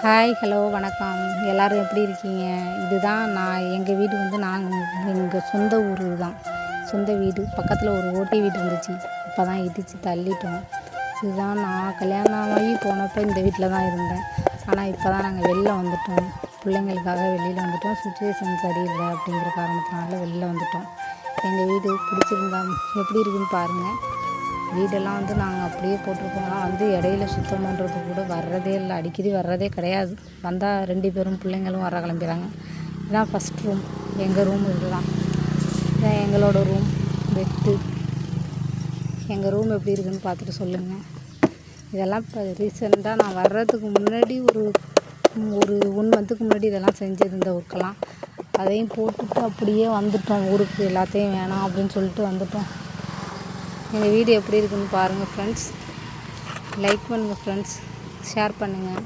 Hi, hello, வணக்கம். எல்லோரும் எப்படி இருக்கீங்க? இதுதான் எங்கள் வீடு வந்து எங்கள் சொந்த ஊர் இதுதான். சொந்த வீடு. பக்கத்தில் ஒரு ஓட்டி வீடு இருந்துச்சு. இப்போ தான் இடித்து தள்ளிட்டோம். இதுதான் நான் கல்யாணம் ஆகி போனப்போ இந்த வீட்டில் தான் இருந்தேன். ஆனால் இப்போ தான் நாங்கள் வெளில வந்துட்டோம். பிள்ளைங்களுக்காக வெளியில் வந்துட்டோம். சுச்சுவேஷன் சரியில்லை அப்படிங்கிற காரணத்தினால வெளில வந்துட்டோம். எங்கள் வீடு பிடிச்சிருந்தா எப்படி இருக்குன்னு பாருங்கள். வீடெல்லாம் வந்து நாங்கள் அப்படியே போட்டிருக்கோம். ஆனால் வந்து இடையில சுத்தம் பண்ணுறது கூட வர்றதே இல்லை. அடிக்கடி வர்றதே கிடையாது. வந்தால் 2 பேரும் பிள்ளைங்களும் வர கிளம்பிடுறாங்க. இதுதான் ஃபஸ்ட் ரூம். எங்கள் ரூம் இதுதான். இதான் எங்களோட ரூம். பெட்டு. எங்கள் ரூம் எப்படி இருக்குதுன்னு பார்த்துட்டு சொல்லுங்கள். இதெல்லாம் இப்போ ரீசெண்டாக நான் வர்றதுக்கு முன்னாடி ஒரு 1 மந்த்துக்கு முன்னாடி இதெல்லாம் செஞ்சது இந்த ஒர்க்கெல்லாம். அதையும் போட்டுட்டு அப்படியே வந்துட்டோம் ஊருக்கு. எல்லாத்தையும் வேணாம் அப்படின்னு சொல்லிட்டு வந்துட்டோம். எங்கள் வீடு எப்படி இருக்குதுன்னு பாருங்கள் ஃப்ரெண்ட்ஸ். லைக் பண்ணுங்கள் ஃப்ரெண்ட்ஸ். ஷேர் பண்ணுங்கள்.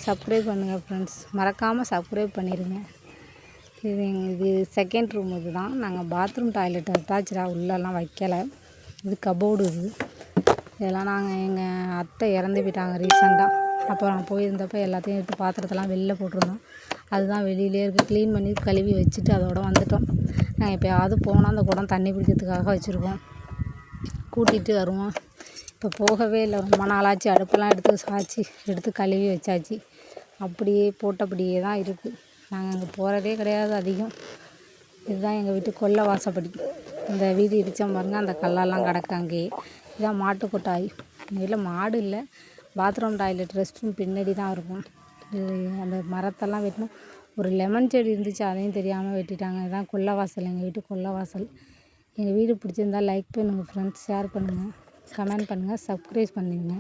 சப்ஸ்கிரைப் பண்ணுங்கள் ஃப்ரெண்ட்ஸ். மறக்காமல் சப்ஸ்கிரைப் பண்ணிடுங்க. இது செகண்ட் ரூம். இது தான் நாங்கள் பாத்ரூம் டாய்லெட் அட்டாச்சாக உள்ளெல்லாம் வைக்கலை. இது கபோர்டு. இதெல்லாம் எங்கள் அத்தை இறந்து போயிட்டாங்க ரீசெண்டாக. அப்போ நான் போயிருந்தப்போ எல்லாத்தையும் எடுத்து பாத்திரத்தெல்லாம் வெளில போட்டிருந்தோம். அதுதான் வெளியிலே இருக்குது. க்ளீன் பண்ணி கழுவி வச்சுட்டு அதோட வந்துட்டோம். நாங்கள் எப்போயாவது போனால் அந்த குடம் தண்ணி பிடிக்கிறதுக்காக வச்சுருக்கோம். கூட்டிகிட்டு வருவோம். இப்போ போகவே இல்லை. ரொம்ப நாளாச்சு. அடுப்பெல்லாம் எடுத்து கழுவி வச்சாச்சு. அப்படியே போட்டபடியே தான் இருக்குது. நாங்கள் அங்கே போகிறதே கிடையாது அதிகம். இதுதான் எங்கள் வீட்டு கொல்லை வாசப்படி. இந்த வீடு இடித்தோம் பாருங்கள். அந்த கல்லெல்லாம் கிடக்கு அங்கேயே. இதுதான் மாட்டு கொட்டாய். எங்கள் வீட்டில் மாடு இல்லை. பாத்ரூம் டாய்லெட் ரெஸ்ட் ரூம் பின்னாடி தான் இருக்கும். அந்த மரத்தெல்லாம் வெட்டணும். ஒரு லெமன் செடி இருந்துச்சு. அதையும் தெரியாமல் வெட்டிட்டாங்க. இதுதான் கொல்லை வாசல். எங்கள் வீட்டு கொல்லை வாசல். எங்கள் வீடு பிடிச்சிருந்தால் லைக் பண்ணுங்கள் ஃப்ரெண்ட்ஸ். ஷேர் பண்ணுங்கள். கமெண்ட் பண்ணுங்கள். சப்ஸ்கிரைப் பண்ணிடுங்க.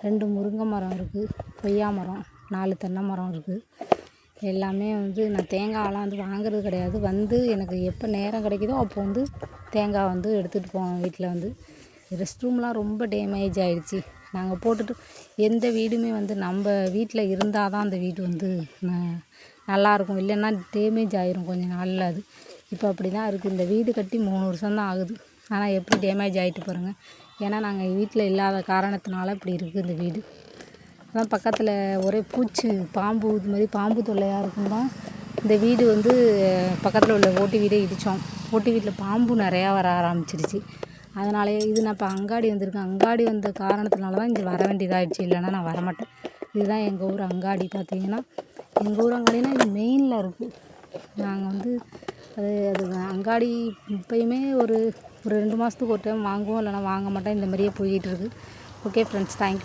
2 முருங்கை மரம் இருக்குது. கொய்யா மரம், 4 தென்னை மரம் இருக்குது. எல்லாமே வந்து நான் தேங்காயெல்லாம் வந்து வாங்குறது கிடையாது. வந்து எனக்கு எப்போ நேரம் கிடைக்குதோ அப்போ வந்து தேங்காய் வந்து எடுத்துகிட்டு போவோம். வீட்டில் வந்து ரெஸ்ட் ரூம்லாம் ரொம்ப டேமேஜ் ஆகிடுச்சி. நாங்கள் போட்டுட்டு எந்த வீடுமே வந்து நம்ம வீட்டில் இருந்தால் தான் அந்த வீடு வந்து நல்லாயிருக்கும். இல்லைன்னா டேமேஜ் ஆகிரும் கொஞ்சம் நாளில். அது இப்போ அப்படி தான் இருக்குது. இந்த வீடு கட்டி 3 வருஷம் தான் ஆகுது. ஆனால் எப்படி டேமேஜ் ஆகிட்டு பாருங்கள். ஏன்னா நாங்கள் வீட்டில் இல்லாத காரணத்தினால இப்படி இருக்குது இந்த வீடு. அதான் பக்கத்தில் ஒரே பூச்சி, பாம்பு, இது மாதிரி பாம்பு தொல்லையாக இருக்கும் தான் இந்த வீடு வந்து பக்கத்தில் உள்ள ஓட்டு வீடே இடித்தோம். ஓட்டு வீட்டில் பாம்பு நிறையா வர ஆரம்பிச்சிருச்சு. அதனாலேயே இது நான் இப்போ அங்காடி வந்திருக்கேன். அங்காடி வந்த காரணத்தினால தான் இங்கே வர வேண்டியதாகிடுச்சு. இல்லைன்னா நான் வரமாட்டேன். இதுதான் எங்கள் ஊர் அங்காடி. பார்த்திங்கன்னா எங்கள் ஊர் அங்காடினா இது மெயினில் இருக்குது. நாங்கள் வந்து அது அங்காடி இப்போயுமே ஒரு 2 மாதத்துக்கு ஒரு டைம் வாங்குவோம். இல்லைனா வாங்க மாட்டோம். இந்த மாதிரியே போய்கிட்டு இருக்குது. Okay friends, thank you.